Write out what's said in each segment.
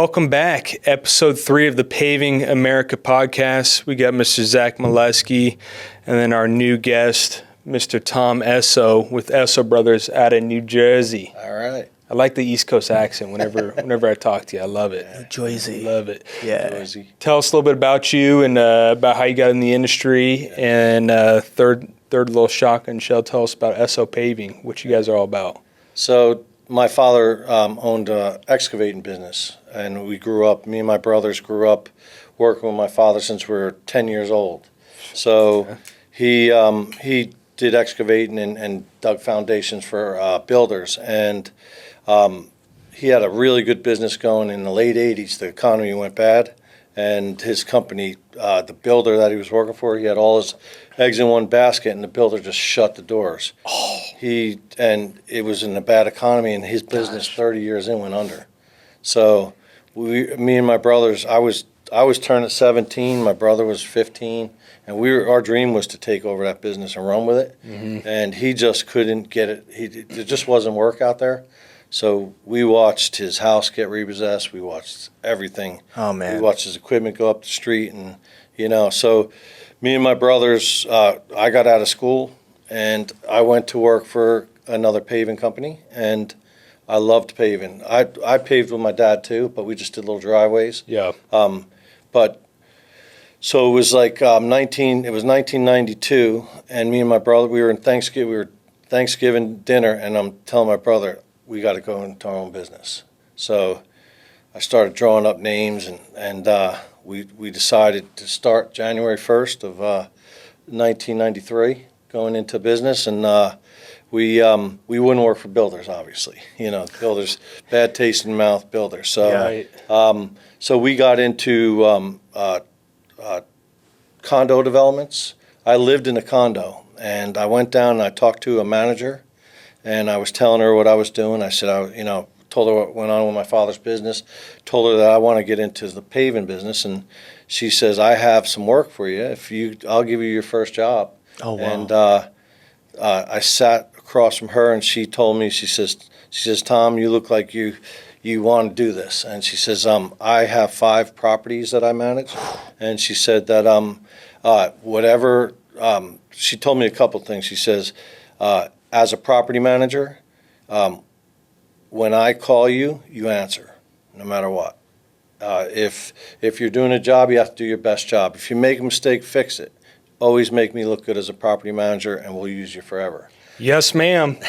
welcome back. Episode 3 of the Paving America podcast. We got Mr. Zach Milewski and then our new guest, Mr. Tom Eosso with Eosso Brothers out of New Jersey. All right. I like the East Coast accent whenever I talk to you. I love it. New Jersey. Love it. Yeah. Jersey. Tell us a little bit about you and about how you got in the industry. And third little shotgun shell, tell us about Eosso Paving, what you guys are all about. So my father owned an excavating business, and me and my brothers grew up working with my father since we were 10 years old. So he did excavating and dug foundations for builders, and he had a really good business going. In the late 80s, the economy went bad, and his company, the builder that he was working for, he had all his eggs in one basket, and the builder just shut the doors. And it was in a bad economy, and his business 30 years in went under. So me and my brothers, I was turning 17, my brother was 15, and our dream was to take over that business and run with it. Mm-hmm. And he just couldn't get it. It just wasn't work out there. So we watched his house get repossessed. We watched everything. Oh, man. We watched his equipment go up the street, and so me and my brothers, I got out of school and I went to work for another paving company, and I loved paving. I paved with my dad too, but we just did little driveways. Yeah. So it was like 1992, and me and my brother, we were Thanksgiving dinner, and I'm telling my brother, we got to go into our own business. So I started drawing up names, and we decided to start January 1st of 1993, going into business, and we wouldn't work for builders, obviously. Builders, bad taste in the mouth, builders. So, Right. So we got into condo developments. I lived in a condo, and I went down and I talked to a manager, and I was telling her what I was doing. I said, told her what went on with my father's business, told her that I want to get into the paving business, and she says, I have some work for you. I'll give you your first job. Oh, wow. And I sat across from her, and she told me, she says, Tom, you look like you want to do this. And she says, I have 5 properties that I manage. And she said that she told me a couple things. She says, as a property manager, when I call you, you answer, no matter what. If you're doing a job, you have to do your best job. If you make a mistake, fix it. Always make me look good as a property manager, and we'll use you forever. Yes, ma'am.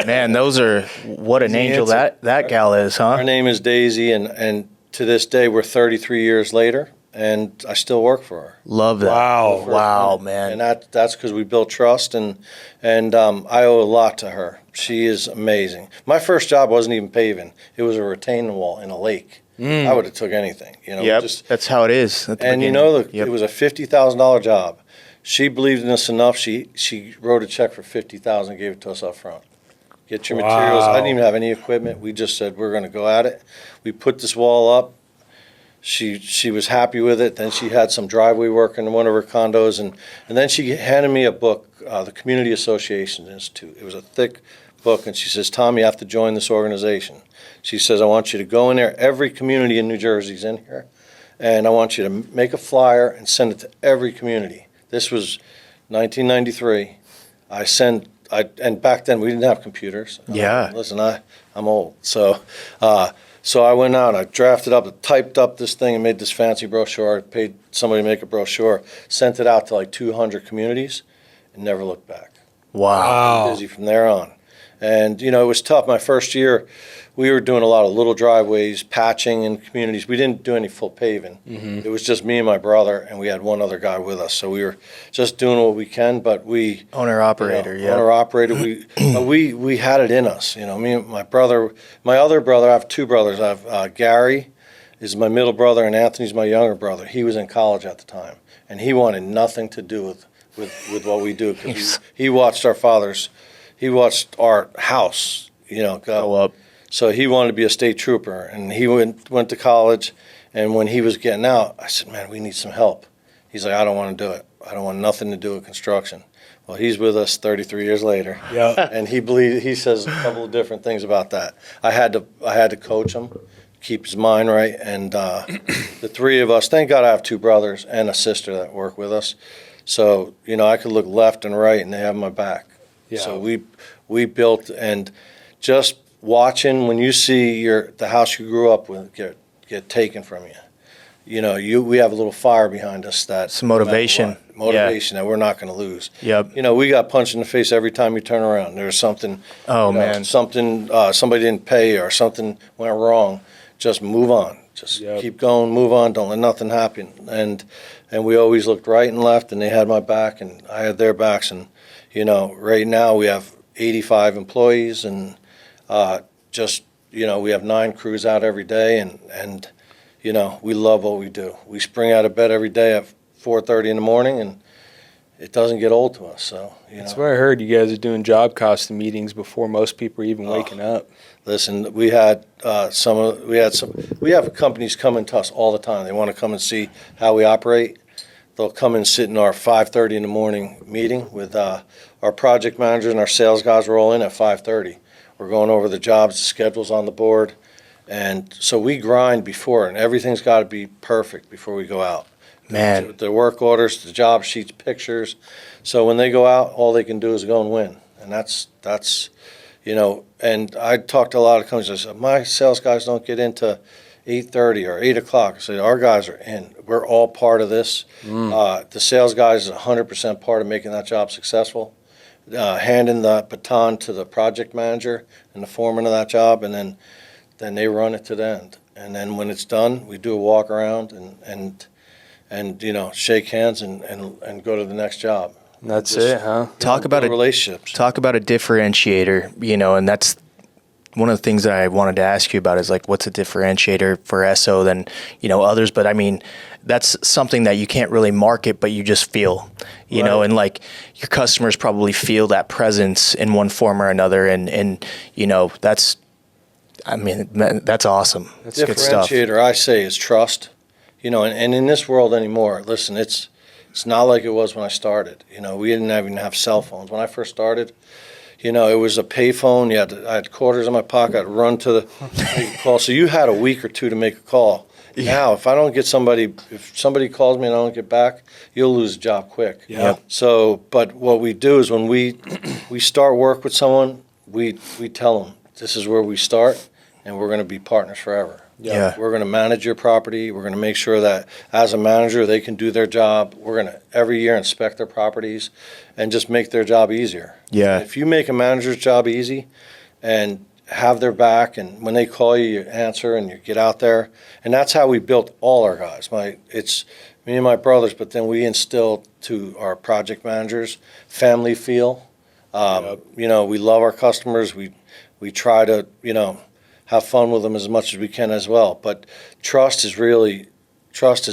Man, what an angel that gal is, huh? Her name is Daisy, and to this day, we're 33 years later, and I still work for her. Love that. Wow, man. And that's because we built trust, and I owe a lot to her. She is amazing. My first job wasn't even paving. It was a retaining wall in a lake. I would have took anything. Yep, that's how it is. And it was a $50,000 job. She believed in us enough. She wrote a check for $50,000 and gave it to us up front. Get your materials. I didn't even have any equipment. We just said we're going to go at it. We put this wall up. She was happy with it. Then she had some driveway work in one of her condos, and then she handed me a book, the Community Association Institute. It was a thick book, and she says, Tom, you have to join this organization. She says, I want you to go in there. Every community in New Jersey's in here, and I want you to make a flyer and send it to every community. This was 1993. And back then we didn't have computers. Yeah. Listen, I'm old. So I went out, I drafted up, typed up this thing and made this fancy brochure. I paid somebody to make a brochure, sent it out to like 200 communities, and never looked back. Wow. Busy from there on. And, it was tough. My first year, we were doing a lot of little driveways, patching in communities. We didn't do any full paving. Mm-hmm. It was just me and my brother, and we had one other guy with us. So we were just doing what we can, but we... Owner-operator, yeah. Owner-operator. We had it in us. Me and my brother, my other brother, I have 2 brothers. I have Gary is my middle brother, and Anthony's my younger brother. He was in college at the time, and he wanted nothing to do with what we do, because he watched our house, go up. So he wanted to be a state trooper, and he went to college, and when he was getting out, I said, man, we need some help. He's like, I don't want to do it. I don't want nothing to do with construction. Well, he's with us 33 years later. Yeah. And he says a couple of different things about that. I had to coach him, keep his mind right. And the three of us, thank God I have two brothers and a sister that work with us. So, I could look left and right and they have my back. Yeah. So we built, and just watching when you see the house you grew up with get taken from you. We have a little fire behind us that's Some motivation. That we're not going to lose. Yep. We got punched in the face every time you turn around. There's something. Oh, man. Something somebody didn't pay or something went wrong. Just move on. Just keep going. Move on. Don't let nothing happen. And we always looked right and left, and they had my back, and I had their backs. And right now we have 85 employees, and we have 9 crews out every day, and we love what we do. We spring out of bed every day at 4:30 in the morning, and it doesn't get old to us. So That's where I heard you guys are doing job costing meetings before most people are even waking up. Listen, we have companies coming to us all the time. They want to come and see how we operate. They'll come and sit in our 5:30 in the morning meeting with our project managers and our sales guys. We're all in at 5:30. We're going over the jobs, the schedules on the board. And so we grind before, and everything's got to be perfect before we go out. Man. The work orders, the job sheets, pictures. So when they go out, all they can do is go and win. And that's and I talked to a lot of companies. I said, my sales guys don't get into 8:30 or 8 o'clock. I said, our guys are in. We're all part of this. The sales guys is 100% part of making that job successful. Handing the baton to the project manager and the foreman of that job, and then they run it to the end. And then when it's done, we do a walk around and shake hands and go to the next job. That's it, huh? Talk about relationships. Talk about a differentiator, and that's one of the things that I wanted to ask you about is like, what's a differentiator for Eosso than, others? But I mean, that's something that you can't really market, but you just feel, and like your customers probably feel that presence in one form or another. And that's awesome. That's good stuff. Differentiator, I say, is trust. And in this world anymore, listen, it's not like it was when I started. We didn't even have cell phones. When I first started, it was a pay phone. I had quarters in my pocket. I'd run to the call. So you had a week or two to make a call. Yeah. Now, if somebody calls me and I don't get back, you'll lose a job quick. Yeah. So, but what we do is when we start work with someone, we tell them, this is where we start, and we're going to be partners forever. Yeah. We're going to manage your property. We're going to make sure that as a manager, they can do their job. We're going to every year inspect their properties and just make their job easier. Yeah. If you make a manager's job easy and have their back, and when they call you, you answer and you get out there. And that's how we built all our guys. It's me and my brothers, but then we instilled to our project managers family feel. We love our customers. We try to, have fun with them as much as we can as well. But trust has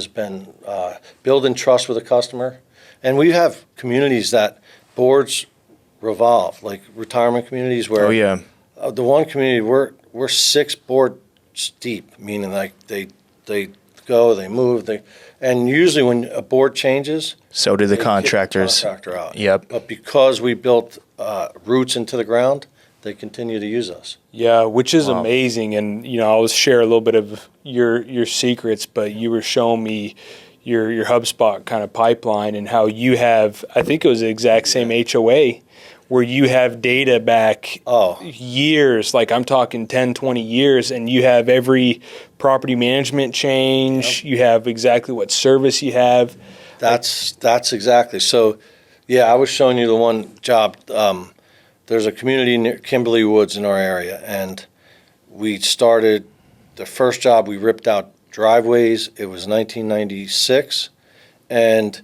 been building trust with a customer. And we have communities that boards revolve, like retirement communities where the one community we're 6 boards deep, meaning like they go, they move, and usually when a board changes, so do the contractors. Contractor out. Yep. But because we built roots into the ground, they continue to use us. Yeah, which is amazing. And I'll share a little bit of your secrets, but you were showing me your HubSpot kind of pipeline and how you have, I think it was the exact same HOA where you have data back years, like I'm talking 10, 20 years, and you have every property management change, you have exactly what service you have. That's exactly. So, I was showing you the one job. There's a community near Kimberly Woods in our area, and we started the first job. We ripped out driveways. It was 1996, and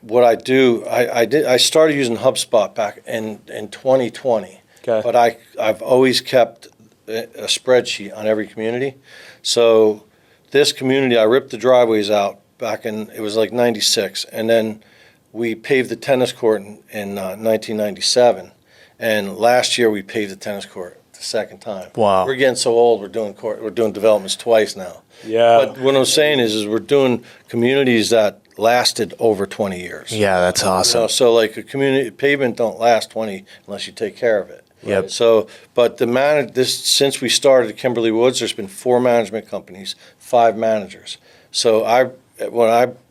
what I do, I started using HubSpot back in 2020. Okay. But I've always kept a spreadsheet on every community. So this community, I ripped the driveways out back it was like 96, and then we paved the tennis court in 1997. And last year we paved the tennis court the second time. Wow. We're getting so old, we're doing developments twice now. Yeah. But what I'm saying is we're doing communities that lasted over 20 years. Yeah, that's awesome. So like a community pavement don't last 20 unless you take care of it. Yep. So, but since we started at Kimberly Woods, there's been 4 management companies, 5 managers. So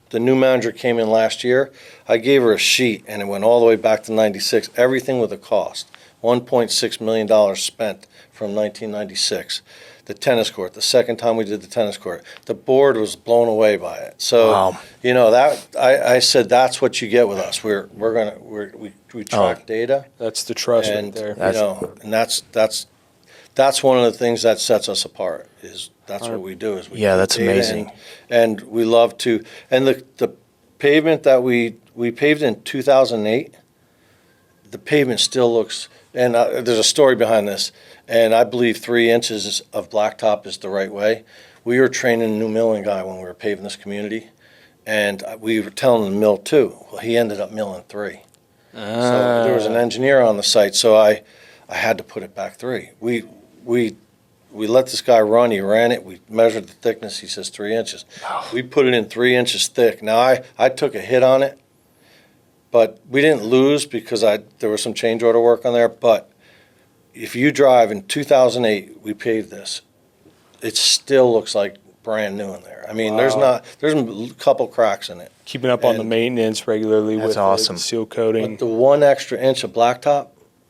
the new manager came in last year, I gave her a sheet, and it went all the way back to '96, everything with a cost. $1.6 million spent from 1996. The tennis court, the second time we did the tennis court, the board was blown away by it. So, Wow. that I said that's what you get with us. We track data, That's the trust and right there. and that's one of the things that sets us apart. That's what we do. We Yeah, do that's data, amazing. and we love to. And the pavement that we paved in 2008, the pavement still looks. And there's a story behind this. And I believe 3 inches of blacktop is the right way. We were training a new milling guy when we were paving this community, and we were telling him to mill 2. Well, he ended up milling 3. So there was an engineer on the site, so I had to put it back 3. We let this guy run. He ran it. We measured the thickness. He says 3 inches. We put it in 3 inches thick. Now I took a hit on it, but we didn't lose because there was some change order work on there. But if you drive in 2008, we paved this. It still looks like brand new in there. I mean, there's a couple cracks in it. Keeping up on the And- maintenance regularly That's with awesome. the seal coating. But the 1 extra inch of blacktop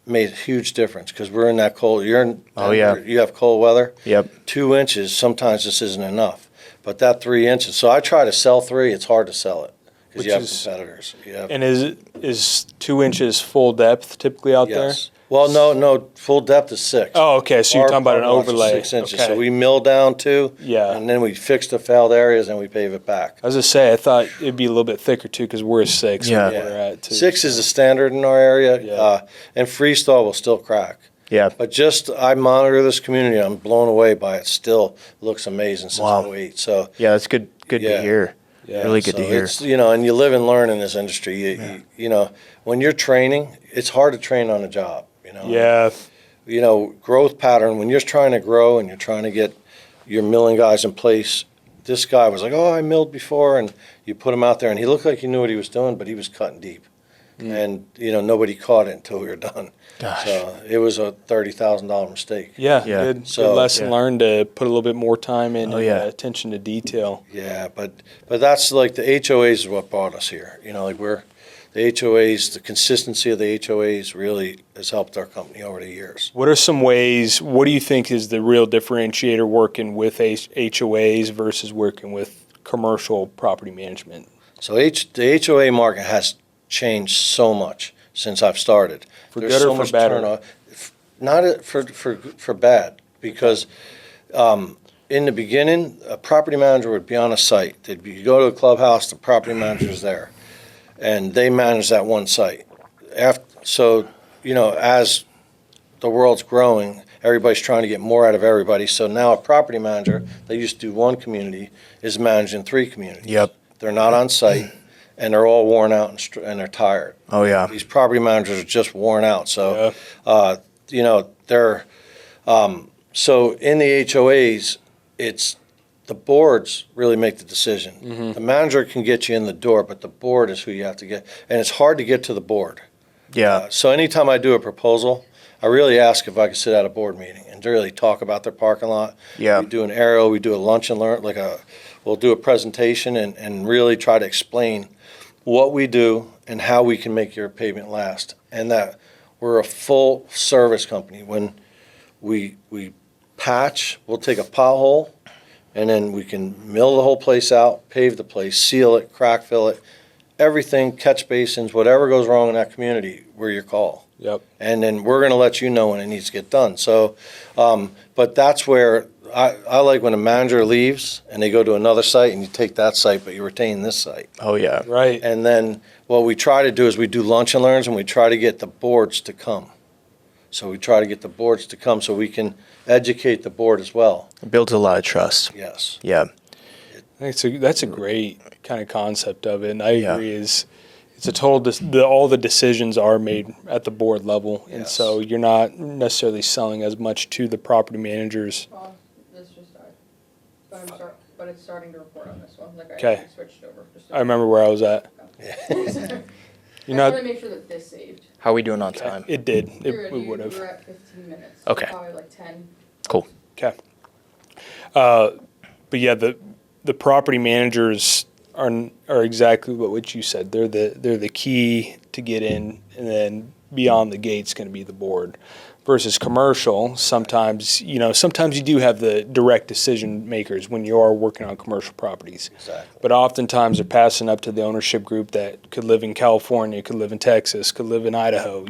made a huge difference because we're in that cold. You're in. Oh, yeah. You have cold weather. Yep. 2 inches, sometimes this isn't enough. But that 3 inches. So I try to sell 3. It's hard to sell it because you Which have is- competitors. You have, And is 2 inches full depth typically out yes. Well, no. Full depth is 6. there? Oh, okay. So you're Our talking about an parking lot's overlay. 6 inches. Okay. So we mill down 2. Yeah. And then we fix the failed areas and we pave it back. I was gonna say I thought it'd be a little bit thicker too because we're 6. Yeah. where we're at too. 6 is the standard in our area, Yeah. and freeze-thaw will still crack. Yeah. But I monitor this community. I'm blown away by it. Still looks amazing since Wow. '08. So Yeah, that's good to Yeah. hear. Yeah. Really good so to hear. it's, and you live and learn in this industry. When you're training, it's hard to train on a job. Yeah. Growth pattern. When you're trying to grow and you're trying to get your milling guys in place, this guy was like, "Oh, I milled before," and you put him out there, and he looked like he knew what he was doing, but he was cutting deep, and nobody caught it until we were done. Gosh. So it was a $30,000 mistake. Yeah. Yeah. Good, So- good lesson Yeah. learned to put a little bit more time in Oh, and yeah. attention to detail. Yeah, but that's like the HOAs is what brought us here. The HOAs, the consistency of the HOAs really has helped our company over the years. What do you think is the real differentiator working with HOAs versus working with commercial property management? So the HOA market has changed so much since I've started. For There's good or so for much better? turnover. Not for bad, because in the beginning, a property manager would be on a site. You go to a clubhouse, the property manager's there, and they manage that one site. As the world's growing, everybody's trying to get more out of everybody. So now a property manager that used to do one community is managing 3 communities. Yep. They're not on site, and they're all worn out and they're tired. Oh, yeah. These property managers are just worn out. So, so in the HOAs, it's the boards really make the decision. Mm-hmm. The manager can get you in the door, but the board is who you have to get, and it's hard to get to the board. Yeah. So anytime I do a proposal, I really ask if I can sit at a board meeting and really talk about their parking lot. Yeah. We do an aerial, we do a lunch and learn, we'll do a presentation and really try to explain what we do and how we can make your pavement last. And that we're a full service company. When we patch, we'll take a pothole and then we can mill the whole place out, pave the place, seal it, crack fill it, everything, catch basins, whatever goes wrong in that community, we're your call. Yep. And then we're going to let you know when it needs to get done. So, but that's where I like when a manager leaves and they go to another site and you take that site, but you retain this site. Oh, yeah. Right. And then what we try to do is we do lunch and learns and we try to get the boards to come. So we try to get the boards to come so we can educate the board as well. It builds a lot of trust. Yes. Yeah. I think that's a great kind of concept of it, and I Yeah. agree. It's a total. All the decisions are made at the board level, and Yes. so you're not necessarily selling as much to the property managers. Well, this just died. But it's starting to report on this one, like I Okay. switched over. I remember where I was at. I just You're not. want to make sure that this saved. How are we doing on time? It did. You're It good. would have. You were at 15 minutes. Okay. Probably like 10. Cool. Okay. But yeah, the property managers are exactly what you said. They're the key to get in, and then beyond the gate's going to be the board. Versus commercial, sometimes you do have the direct decision makers when you are working on commercial properties. Exactly. But oftentimes they're passing up to the ownership group that could live in California, could live in Texas, could live in Idaho,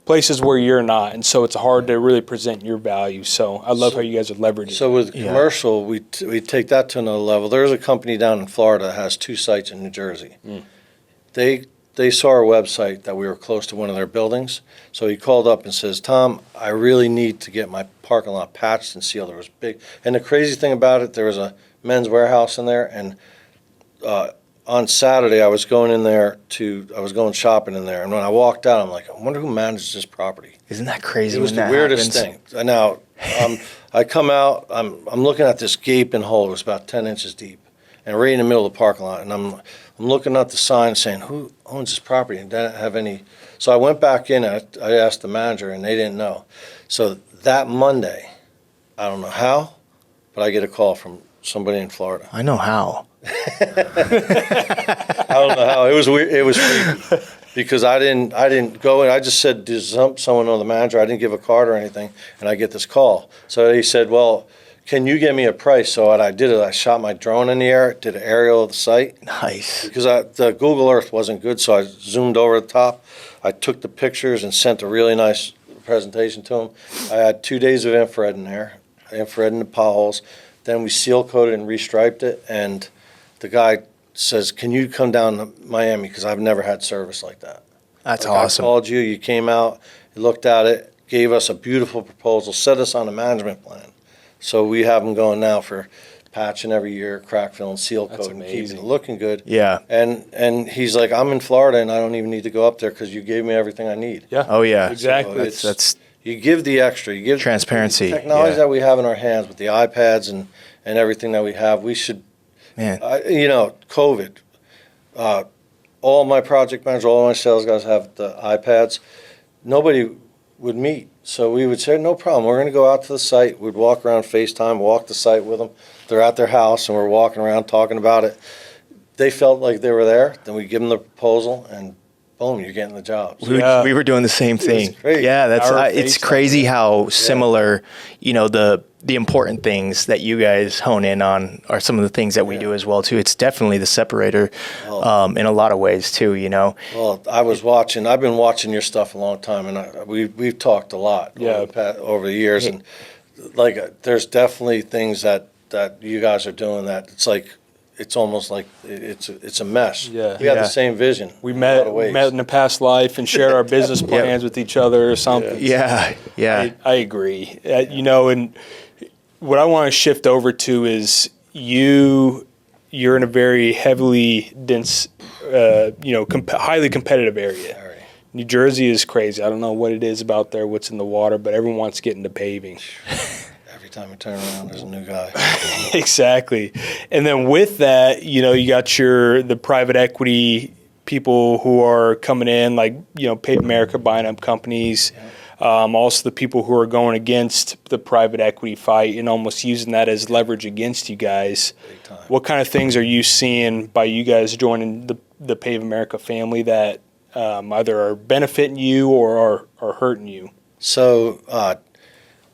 places where you're not. And so it's hard to really present your value. So I love how you guys are leveraging. So with Yeah. commercial, we take that to another level. There's a company down in Florida that has 2 sites in New Jersey. They saw our website that we were close to one of their buildings. So he called up and says, Tom, I really need to get my parking lot patched and sealed. There was big. And the crazy thing about it, there was a Men's Warehouse in there. And on Saturday, I was going shopping in there. And when I walked out, I'm like, I wonder who manages this property. Isn't that crazy? It was when the that weirdest happens? thing. Now, I come out, I'm looking at this gaping hole. It was about 10 inches deep, and right in the middle of the parking lot. And I'm looking at the sign saying, who owns this property? And didn't have any. So I went back in, and I asked the manager, and they didn't know. So that Monday, I don't know how, but I get a call from somebody in Florida. I know how. I don't know how. It was weird. It was freaky. Because I didn't go in. I just said, does someone know the manager? I didn't give a card or anything, and I get this call. So he said, well, can you give me a price? So what I did is I shot my drone in the air, did an aerial of the site. Nice. Because the Google Earth wasn't good, so I zoomed over the top. I took the pictures and sent a really nice presentation to him. I had 2 days of infrared in there, infrared in the potholes. Then we seal coated and restriped it, and the guy says, can you come down to Miami, because I've never had service like that. That's Like, awesome. I called you, you came out, you looked at it, gave us a beautiful proposal, set us on a management plan. So we have them going now for patching every year, crack filling, seal That's coating, keeping amazing. it looking good. Yeah. And he's like, I'm in Florida and I don't even need to go up there because you gave me everything I need. Yeah. Oh yeah. Exactly. So It's- That's You give the extra, you give Transparency, the technology yeah. that we have in our hands with the iPads and everything that we have. We should, man. COVID. All my project managers, all my sales guys have the iPads. Nobody would meet. So we would say, no problem. We're going to go out to the site. We'd walk around FaceTime, walk the site with them. They're at their house, and we're walking around talking about it. They felt like they were there. Then we give them the proposal, and boom, you're getting the job. So Yeah. We were doing the same thing. great. Yeah, that's Our it's FaceTime. crazy how similar, the important things that you guys hone in on are some of the things that we do as well too. It's definitely the separator in a lot of ways too, Well, I've been watching your stuff a long time, and we've talked a lot over the years, and there's definitely things that you guys are doing that it's almost like it's a mess. Yeah. We have Yeah. the same vision. We in a lot of met ways. in a past life and shared our business plans with each other or something. Yeah. I agree. And what I want to shift over to is you're in a very heavily dense, highly competitive area. All right. New Jersey is crazy. I don't know what it is about there, what's in the water, but everyone wants to get into paving. Every time we turn around, there's a new guy. Exactly. And then with that, you got the private equity people who are coming in, Pave America buying up companies. Also the people who are going against the private equity fight and almost using that as leverage against you guys. Big time. What kind of things are you seeing by you guys joining the Pave America family that either are benefiting you or are hurting you? So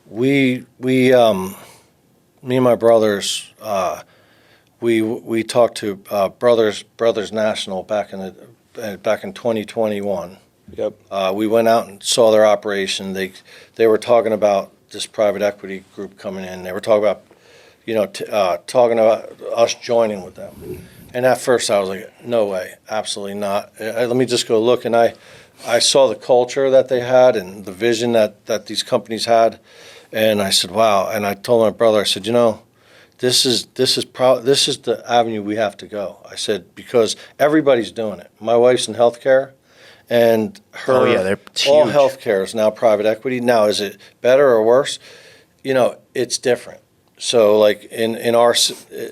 we me and my brothers, we talked to Brothers National back in 2021. Yep. We went out and saw their operation. They were talking about this private equity group coming in. They were talking about talking about us joining with them. And at first I was like, no way, absolutely not. Let me just go look. And I saw the culture that they had and the vision that these companies had. And I said, wow. And I told my brother, I said, this is the avenue we have to go. I said, because everybody's doing it. My wife's in healthcare, and it's all huge. healthcare is now private equity. Now, is it better or worse? It's different. So like in our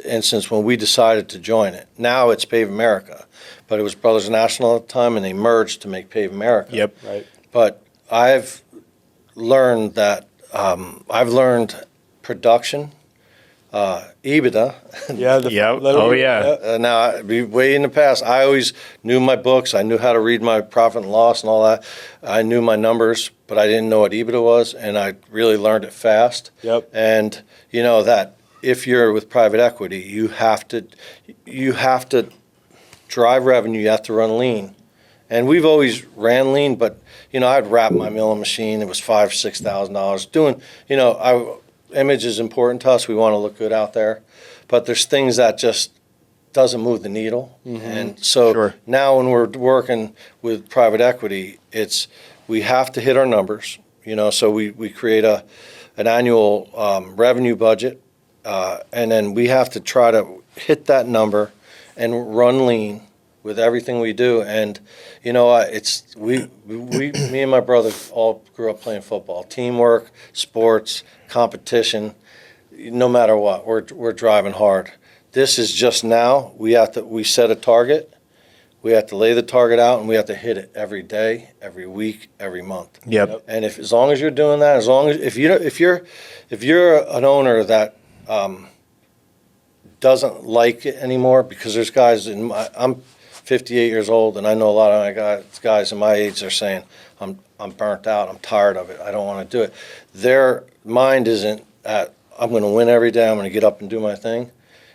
instance, when we decided to join it, now it's Pave America, but it was Brothers National at the time, and they merged to make Pave America. Yep. Right. But I've learned that I've learned production, EBITDA. Yeah. Yep. Oh, yeah. Now, way in the past, I always knew my books. I knew how to read my profit and loss and all that. I knew my numbers, but I didn't know what EBITDA was, and I really learned it fast. Yep. And you know that if you're with private equity, you have to drive revenue. You have to run lean. And we've always ran lean, but you know, I'd wrap my milling machine. It was $5,000-$6,000. Doing, you know, image is important to us. We want to look good out there, but there's things that just doesn't move the needle. And so Sure. now when we're working with private equity, we have to hit our numbers. You know, so we create an annual revenue budget, and then we have to try to hit that number and run lean with everything we do. And you know, me and my brother all grew up playing football. Teamwork, sports, competition. No matter what, we're driving hard. This is just now. We set a target. We have to lay the target out, and we have to hit it every day, every week, every month. Yep. And as long as you're doing that, if you're an owner that doesn't like it anymore, because there's guys I'm 58 years old, and I know a lot of my guys in my age are saying, I'm burnt out, I'm tired of it, I don't want to do it. Their mind isn't at, I'm going to win every day, I'm going to get up and do my thing.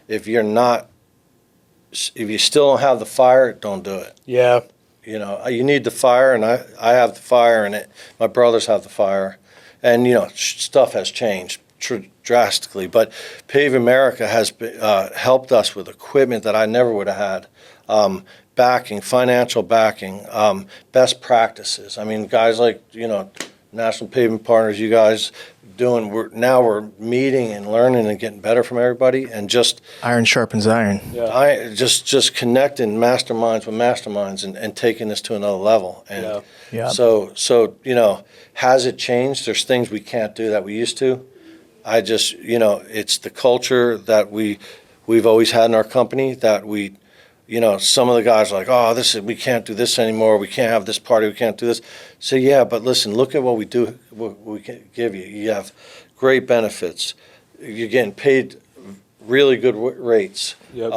If you still don't have the fire, don't do it. Yeah. You know, you need the fire, and I have the fire, and my brothers have the fire. And, you know, stuff has changed drastically, but Pave America has helped us with equipment that I never would have had. Backing, financial backing, best practices. I mean, guys like, you know, National Pavement Partners, you guys we're meeting and learning and getting better from everybody, and just Iron sharpens iron. Yeah. just connecting masterminds with masterminds and taking this to another level. And Yeah. so you know, has it changed? There's things we can't do that we used to. You know, it's the culture that we've always had in our company that you know, some of the guys are like, oh, we can't do this anymore. We can't have this party. We can't do this. So yeah, but listen, look at what we do. What we can give you. You have great benefits. You're getting paid really good rates. Yep.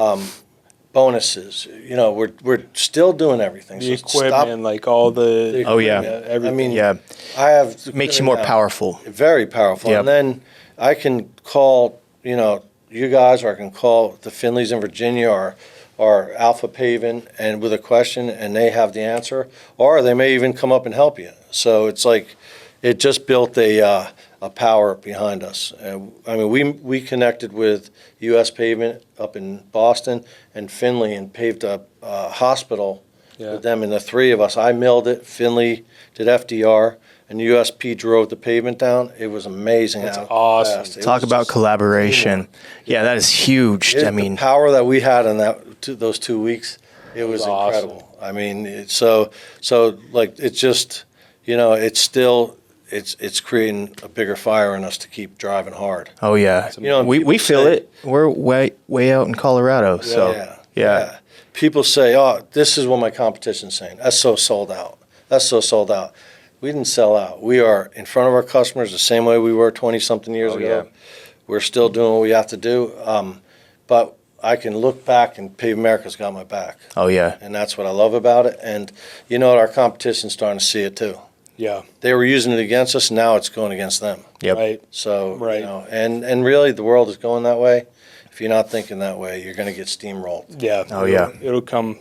Bonuses. You know, we're still doing everything. The So equipment, like all the. Oh, yeah. Everything. I mean, Yeah. I have Makes you more powerful. Very powerful. Yep. And then I can call, you know, you guys, or I can call the Finleys in Virginia, or Alpha Paving, and with a question, and they have the answer, or they may even come up and help you. So it's like, it just built a power behind us. I mean, we connected with U.S. Pavement up in Boston and Finley, and paved a hospital with them, and the three of us. I milled it, Finley did FDR, and USP drove the pavement down. It was amazing. That's how awesome. fast. It Talk was about just collaboration. Yeah, that is huge. I mean, the power that we had in those 2 weeks, it was awesome. incredible. I mean, so like, it's just, you know, it's creating a bigger fire in us to keep driving hard. oh yeah. You know, We people feel say- it. We're way out in Colorado. So yeah. People say, oh, this is what my competition's saying. That's so sold out. That's so sold out. We didn't sell out. We are in front of our customers the same way we were 20-something years ago. yeah. We're still doing what we have to do. But I can look back, and Pave America's got my back. Oh yeah. And that's what I love about it. And you know what? Our competition's starting to see it too. Yeah. They were using it against us. Now it's going against them. Yep. Right. So, Right. you know, and really the world is going that way. If you're not thinking that way, you're going to get steamrolled. Yeah. Oh, yeah. It'll come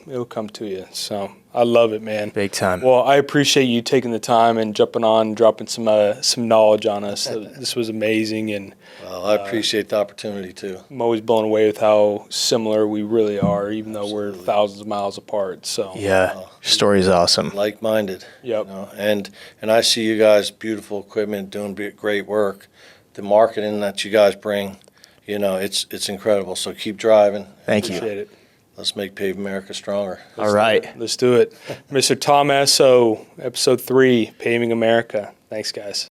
to you. So I love it, man. Big time. Well, I appreciate you taking the time and jumping on, dropping some knowledge on us. This was amazing, and Well, I appreciate the opportunity too. I'm always blown away with how similar we really are, even though we're thousands of miles apart. So Yeah. Your story's awesome. Like-minded. Yep. You know? And I see you guys, beautiful equipment, doing great work. The marketing that you guys bring, you know, it's incredible. So keep driving. Thank you. appreciate it. Let's make Pave America stronger. All right. Let's do it. Mr. Tom Eosso, episode 3, Paving America. Thanks, guys.